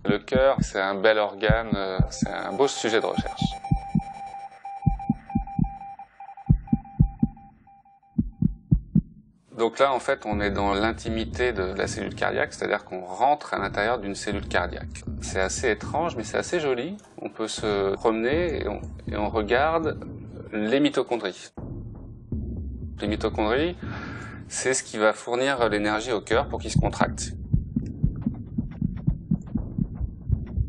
Le cœur, c'est un bel organe, c'est un beau sujet de recherche. Donc là, en fait, on est dans l'intimité de la cellule cardiaque, c'est-à-dire qu'on rentre à l'intérieur d'une cellule cardiaque. C'est assez étrange, mais c'est assez joli. On peut se promener et on regarde les mitochondries. Les mitochondries, c'est ce qui va fournir l'énergie au cœur pour qu'il se contracte.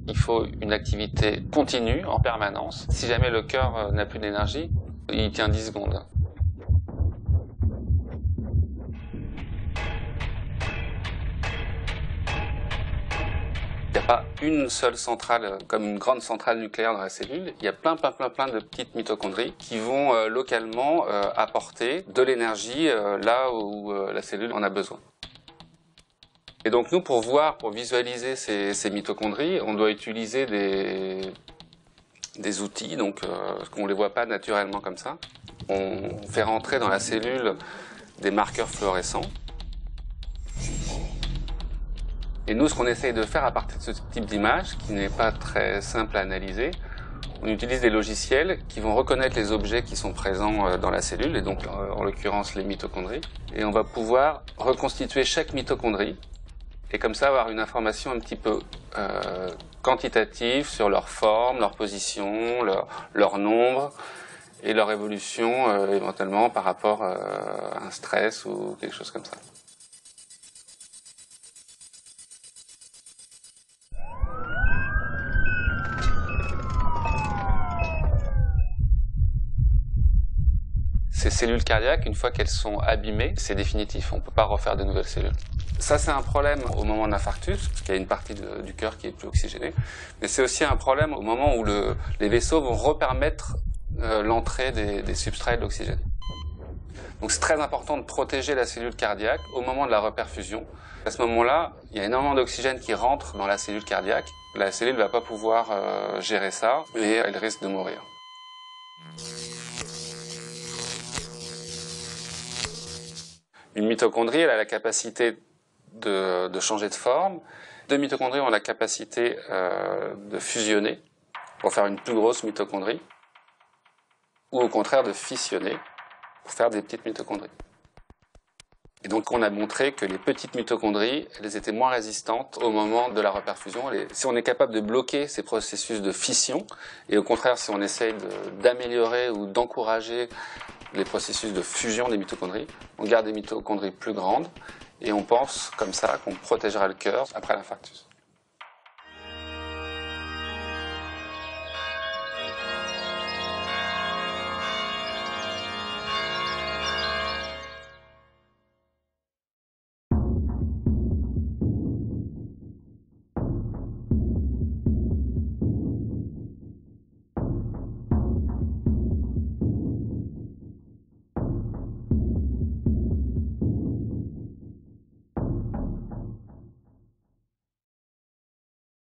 Il faut une activité continue, en permanence. Si jamais le cœur n'a plus d'énergie, il tient 10 secondes. Il n'y a pas une seule centrale, comme une grande centrale nucléaire dans la cellule. Il y a plein de petites mitochondries qui vont localement apporter de l'énergie là où la cellule en a besoin. Et donc nous, pour visualiser ces mitochondries, on doit utiliser des outils, donc qu'on ne les voit pas naturellement comme ça. On fait rentrer dans la cellule des marqueurs fluorescents. Et nous, ce qu'on essaye de faire à partir de ce type d'image, qui n'est pas très simple à analyser, on utilise des logiciels qui vont reconnaître les objets qui sont présents dans la cellule, et donc en l'occurrence les mitochondries. Et on va pouvoir reconstituer chaque mitochondrie, et comme ça avoir une information un petit peu quantitative sur leur forme, leur position, leur nombre, et leur évolution éventuellement par rapport à un stress ou quelque chose comme ça. Ces cellules cardiaques, une fois qu'elles sont abîmées, c'est définitif, on ne peut pas refaire de nouvelles cellules. Ça, c'est un problème au moment de l'infarctus, parce qu'il y a une partie du cœur qui est plus oxygénée, mais c'est aussi un problème au moment où les vaisseaux vont repermettre l'entrée des substrats et de l'oxygène. Donc c'est très important de protéger la cellule cardiaque au moment de la reperfusion. À ce moment-là, il y a énormément d'oxygène qui rentre dans la cellule cardiaque. La cellule ne va pas pouvoir gérer ça et elle risque de mourir. Une mitochondrie, elle a la capacité de changer de forme. Deux mitochondries ont la capacité de fusionner pour faire une plus grosse mitochondrie, ou au contraire de fissionner pour faire des petites mitochondries. Et donc on a montré que les petites mitochondries, elles étaient moins résistantes au moment de la reperfusion. Si on est capable de bloquer ces processus de fission, et au contraire si on essaye d'améliorer ou d'encourager les processus de fusion des mitochondries, on garde des mitochondries plus grandes et on pense comme ça qu'on protégera le cœur après l'infarctus.